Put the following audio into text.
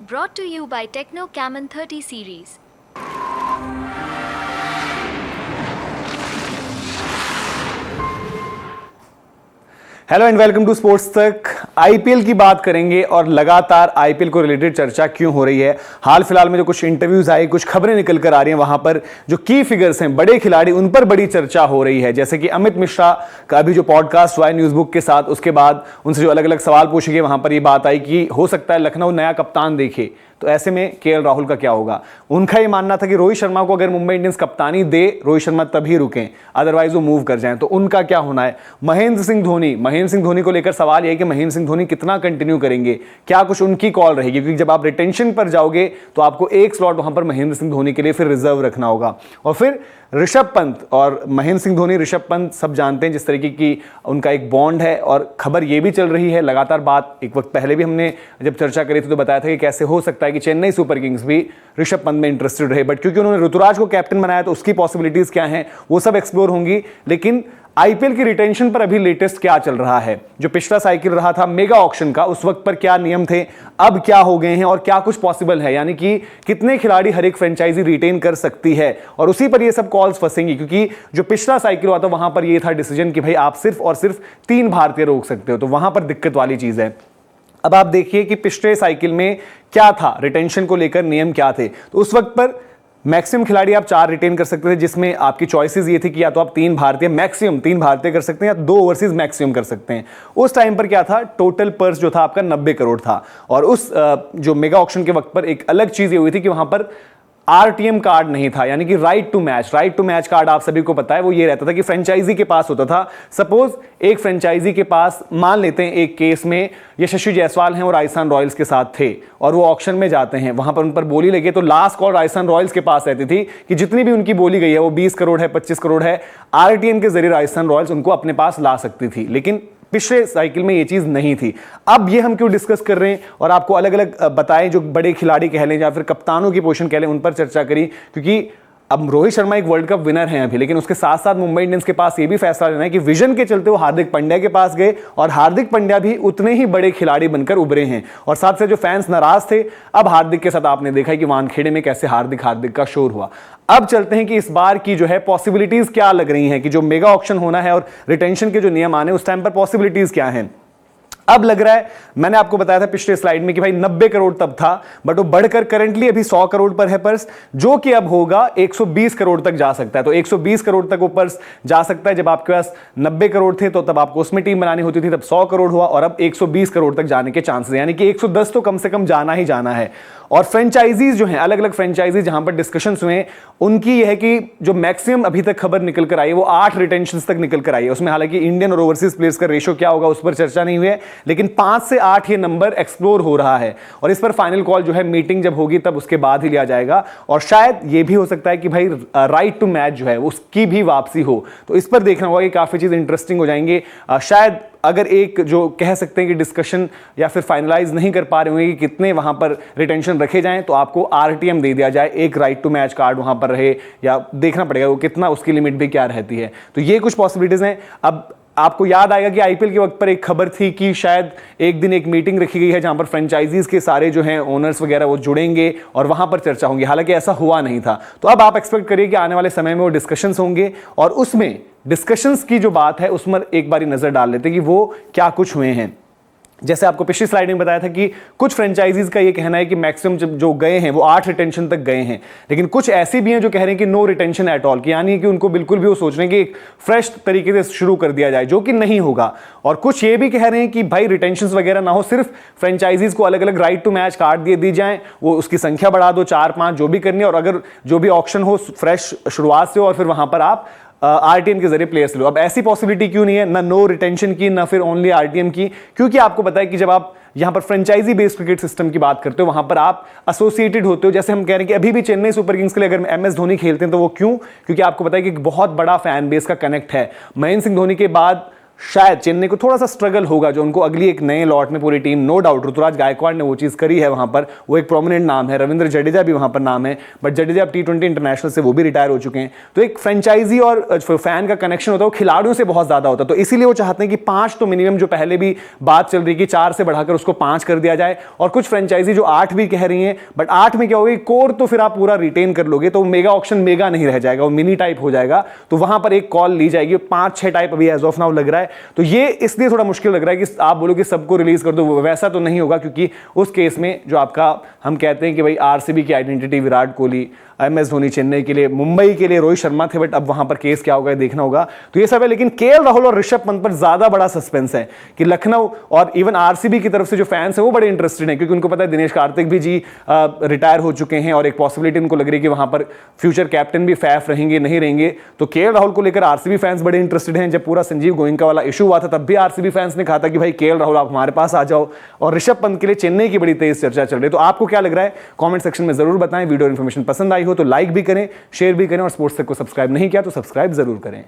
Brought to you by Techno Camon 30 series. Hello and welcome to sports Tak. IPL की बात करेंगे और लगातार आईपीएल को रिलेटेड चर्चा क्यों हो रही है। हाल फिलहाल में जो कुछ इंटरव्यूज आए, कुछ खबरें निकल कर आ रही हैं, वहां पर जो की फिगर्स हैं, बड़े खिलाड़ी, उन पर बड़ी चर्चा हो रही है। जैसे कि अमित मिश्रा का अभी जो पॉडकास्ट हुआ है न्यूज बुक के साथ, उसके बाद उनसे जो अलग अलग सवाल पूछे गए, वहां पर यह बात आई कि हो सकता है लखनऊ नया कप्तान देखे। तो ऐसे में केएल राहुल का क्या होगा? उनका यह मानना था कि रोहित शर्मा को अगर मुंबई इंडियंस कप्तानी दे, रोहित शर्मा तभी रुकें, अदरवाइज वो मूव कर जाएं। तो उनका क्या होना है? महेंद्र सिंह धोनी को लेकर सवाल यह कि महेंद्र सिंह धोनी कितना कंटिन्यू करेंगे, क्या कुछ उनकी कॉल रहेगी? क्योंकि जब आप रिटेंशन पर जाओगे तो आपको एक स्लॉट वहां पर महेंद्र सिंह धोनी के लिए फिर रिजर्व रखना होगा। और फिर ऋषभ पंत और महेंद्र सिंह धोनी, ऋषभ पंत सब जानते हैं जिस तरीके की उनका एक बॉन्ड है, और खबर यह भी चल रही है लगातार। बात एक वक्त पहले भी हमने जब चर्चा करी थी तो बताया था कि कैसे हो सकता है कि चेन्नई सुपर किंग्स भी ऋषभ पंत में इंटरेस्टेड रहे, बट क्योंकि उन्होंने ऋतुराज को कैप्टन बनाया तो उसकी पॉसिबिलिटीज क्या हैं वो सब एक्सप्लोर होंगी। लेकिन आईपीएल की रिटेंशन पर अभी लेटेस्ट क्या चल रहा है? जो पिछला साइकिल रहा था मेगा ऑक्शन का, उस वक्त पर क्या नियम थे, अब क्या हो गए हैं और क्या कुछ पॉसिबल है, यानी कि कितने खिलाड़ी हर एक फ्रेंचाइजी रिटेन कर सकती है, और उसी पर ये सब कॉल्स फंसेंगी। क्योंकि जो पिछला साइकिल हुआ था वहां पर यह था डिसीजन कि भाई आप सिर्फ और सिर्फ 3 भारतीय रोक सकते हो, तो वहां पर दिक्कत वाली चीज है। अब आप देखिए कि पिछले साइकिल में क्या था, रिटेंशन को लेकर नियम क्या थे। तो उस वक्त पर मैक्सिमम खिलाड़ी आप 4 रिटेन कर सकते थे, जिसमें आपकी चॉइसेस ये थी कि या तो आप 3 भारतीय, मैक्सिमम 3 भारतीय कर सकते हैं, या 2 ओवरसीज मैक्सिमम कर सकते हैं। उस टाइम पर क्या था, टोटल पर्स जो था आपका 90 करोड़ था। और उस जो मेगा ऑक्शन के वक्त पर एक अलग चीज ये हुई थी कि वहां पर आरटीएम कार्ड नहीं था, यानी कि राइट टू मैच कार्ड आप सभी को पता है, वो ये रहता था कि फ्रेंचाइजी के पास होता था। सपोज एक फ्रेंचाइजी के पास, मान लेते हैं एक केस में यशस्वी जायसवाल हैं और राजस्थान रॉयल्स के साथ थे, और वो ऑक्शन में जाते हैं, वहां पर उन पर बोली लगे तो लास्ट कॉल राजस्थान रॉयल्स के पास रहती थी कि जितनी भी उनकी बोली गई है वो 20 करोड़ है, 25 करोड़ है, आरटीएम के जरिए राजस्थान रॉयल्स उनको अपने पास ला सकती थी। लेकिन पिछले साइकिल में ये चीज नहीं थी। अब ये हम क्यों डिस्कस कर रहे हैं और आपको अलग अलग बताएं, जो बड़े खिलाड़ी कह लें या फिर कप्तानों की पोजीशन कह लें, उन पर चर्चा करी। क्योंकि अब रोहित शर्मा एक वर्ल्ड कप विनर हैं अभी, लेकिन उसके साथ साथ मुंबई इंडियंस के पास ये भी फैसला लेना है कि विजन के चलते वो हार्दिक पांड्या के पास गए, और हार्दिक पांड्या भी उतने ही बड़े खिलाड़ी बनकर उभरे हैं। और साथ से जो फैंस नाराज थे, अब हार्दिक के साथ आपने देखा कि वानखेड़े में कैसे हार्दिक का शोर हुआ। अब चलते हैं कि इस बार की जो है पॉसिबिलिटीज क्या लग रही हैं, कि जो मेगा ऑक्शन होना है और रिटेंशन के जो नियम आने उस टाइम पर पॉसिबिलिटीज क्या हैं। अब लग रहा है, मैंने आपको बताया था पिछले स्लाइड में कि भाई 90 करोड़ तब था, बट वो बढ़कर करंटली अभी 100 करोड़ पर है पर्स, जो कि अब होगा 120 करोड़ तक जा सकता है। तो 120 करोड़ तक वो पर्स जा सकता है। जब आपके पास 90 करोड़ थे तो तब आपको उसमें टीम बनानी होती थी, तब 100 करोड़ हुआ, और अब 120 करोड़ तक जाने के चांसेस, यानी कि 110 तो कम से कम जाना ही जाना है। और फ्रेंचाइजीज जो हैं, अलग अलग फ्रेंचाइजीज जहां पर डिस्कशंस हुए, उनकी यह है कि जो मैक्सिमम अभी तक खबर निकल कर आई है वो 8 रिटेंशंस तक निकल कर आई है। उसमें हालांकि इंडियन और ओवरसीज प्लेयर्स का रेशो क्या होगा उस पर चर्चा नहीं हुई है, लेकिन 5 से 8 ये नंबर एक्सप्लोर हो रहा है। और इस पर फाइनल कॉल जो है मीटिंग जब होगी तब उसके बाद ही लिया जाएगा। और शायद ये भी हो सकता है कि भाई राइट टू मैच जो है उसकी भी वापसी हो। तो इस पर देखना होगा कि काफी चीज इंटरेस्टिंग हो जाएंगे। शायद अगर एक जो कह सकते हैं कि डिस्कशन या फिर फाइनलाइज नहीं कर पा रहे होंगे कि कितने वहां पर रिटेंशन रखे जाएं, तो आपको आरटीएम दे दिया जाए, एक राइट टू मैच कार्ड वहां पर रहे, या देखना पड़ेगा वो कितना, उसकी लिमिट भी क्या रहती है। तो ये कुछ पॉसिबिलिटीज हैं। अब आपको याद आएगा कि आईपीएल के वक्त पर एक खबर थी कि शायद एक दिन एक मीटिंग रखी गई है जहां पर फ्रेंचाइजीज के सारे जो हैं ओनर्स वगैरह वो जुड़ेंगे और वहां पर चर्चा होंगी। हालांकि ऐसा हुआ नहीं था। तो अब आप एक्सपेक्ट करिए कि आने वाले समय में वो डिस्कशंस होंगे, और उसमें डिस्कशंस की जो बात है उस पर एक बारी नजर डाल लेते हैं कि वो क्या कुछ हुए हैं। जैसे आपको पिछली स्लाइड में बताया था कि कुछ फ्रेंचाइजीज का ये कहना है कि मैक्सिमम जो गए हैं वो 8 रिटेंशन तक गए हैं, लेकिन कुछ ऐसी भी हैं जो कह रहे हैं कि नो रिटेंशन एट ऑल, कि यानी कि उनको बिल्कुल भी वो सोच रहे हैं कि एक फ्रेश तरीके से शुरू कर दिया जाए, जो कि नहीं होगा। और कुछ ये भी कह रहे हैं कि भाई रिटेंशन वगैरह ना हो, सिर्फ फ्रेंचाइजीज को अलग अलग राइट टू मैच कार्ड दी जाए, वो उसकी संख्या बढ़ा दो, 4-5 जो भी करनी है, और अगर जो भी ऑक्शन हो फ्रेश शुरुआत से हो, और फिर वहां पर आप आरटीएम के जरिए प्लेयर्स लो। अब ऐसी पॉसिबिलिटी क्यों नहीं है, ना नो रिटेंशन की, ना फिर ओनली आरटीएम की? क्योंकि आपको पता है कि जब आप यहां पर फ्रेंचाइजी बेस्ड क्रिकेट सिस्टम की बात करते हो, वहां पर आप एसोसिएटेड होते हो। जैसे हम कह रहे हैं कि अभी भी चेन्नई सुपर किंग्स के लिए अगर एमएस धोनी खेलते हैं तो वो क्यों? क्योंकि आपको पता है कि बहुत बड़ा फैन बेस का कनेक्ट है। महेंद्र सिंह धोनी के बाद शायद चेन्नई को थोड़ा सा स्ट्रगल होगा, जो उनको अगली एक नए लॉट में पूरी team, no doubt Ruturaj Gaikwad ने वो चीज़ करी है वहां पर, वो एक प्रोमिनेंट नाम है, रविंद्र जडेजा भी वहां पर नाम है, बट जडेजा अब T20 इंटरनेशनल से वो भी रिटायर हो चुके हैं। तो एक फ्रेंचाइजी और फैन का कनेक्शन होता है वो खिलाड़ियों से बहुत ज़्यादा होता है, तो इसीलिए वो चाहते हैं कि 5 तो मिनिमम, जो पहले भी बात चल रही कि 4 से बढ़ाकर उसको 5 कर दिया जाए, और कुछ फ्रेंचाइजी जो 8 भी कह रही हैं, बट 8 में क्या होगा, कोर तो फिर आप पूरा रिटेन कर लोगे तो मेगा ऑक्शन मेगा नहीं रह जाएगा, वो मिनी टाइप हो जाएगा, तो वहां पर एक कॉल ली जाएगी। 5-6 टाइप अभी एज ऑफ नाउ लग रहा है, तो ये इसलिए थोड़ा मुश्किल लग रहा है कि आप बोलो कि सबको रिलीज कर दो, वैसा तो नहीं होगा, क्योंकि उस केस में जो आपका हम कहते हैं कि भाई आरसीबी की आइडेंटिटी विराट कोहली, MS धोनी चेन्नई के लिए, मुंबई के लिए रोहित शर्मा थे, बट अब वहां पर केस क्या होगा देखना होगा, तो ये सब है। लेकिन केएल राहुल और ऋषभ पंत पर ज्यादा बड़ा सस्पेंस है कि लखनऊ और इवन आरसीबी की तरफ से जो फैंस हैं वो बड़े इंटरेस्टेड हैं, क्योंकि उनको पता है दिनेश कार्तिक भी जी रिटायर हो चुके हैं, और एक पॉसिबिलिटी उनको लग रही है कि वहां पर फ्यूचर कैप्टन भी फैफ रहेंगे नहीं रहेंगे, तो केएल राहुल को लेकर आरसीबी फैंस बड़े इंटरेस्टेड हैं। जब पूरा संजीव गोयनका वाला इशू हुआ था तब भी आरसीबी फैंस ने कहा था कि भाई केएल राहुल आप हमारे पास आ जाओ, और ऋषभ पंत के लिए चेन्नई की बड़ी तेज चर्चा चल रही है। तो आपको क्या लग रहा है कमेंट सेक्शन में जरूर बताएं। वीडियो इन्फॉर्मेशन पसंद आई हो तो लाइक भी करें, शेयर भी करें, और स्पोर्ट्स तक को सब्सक्राइब नहीं किया तो सब्सक्राइब जरूर करें।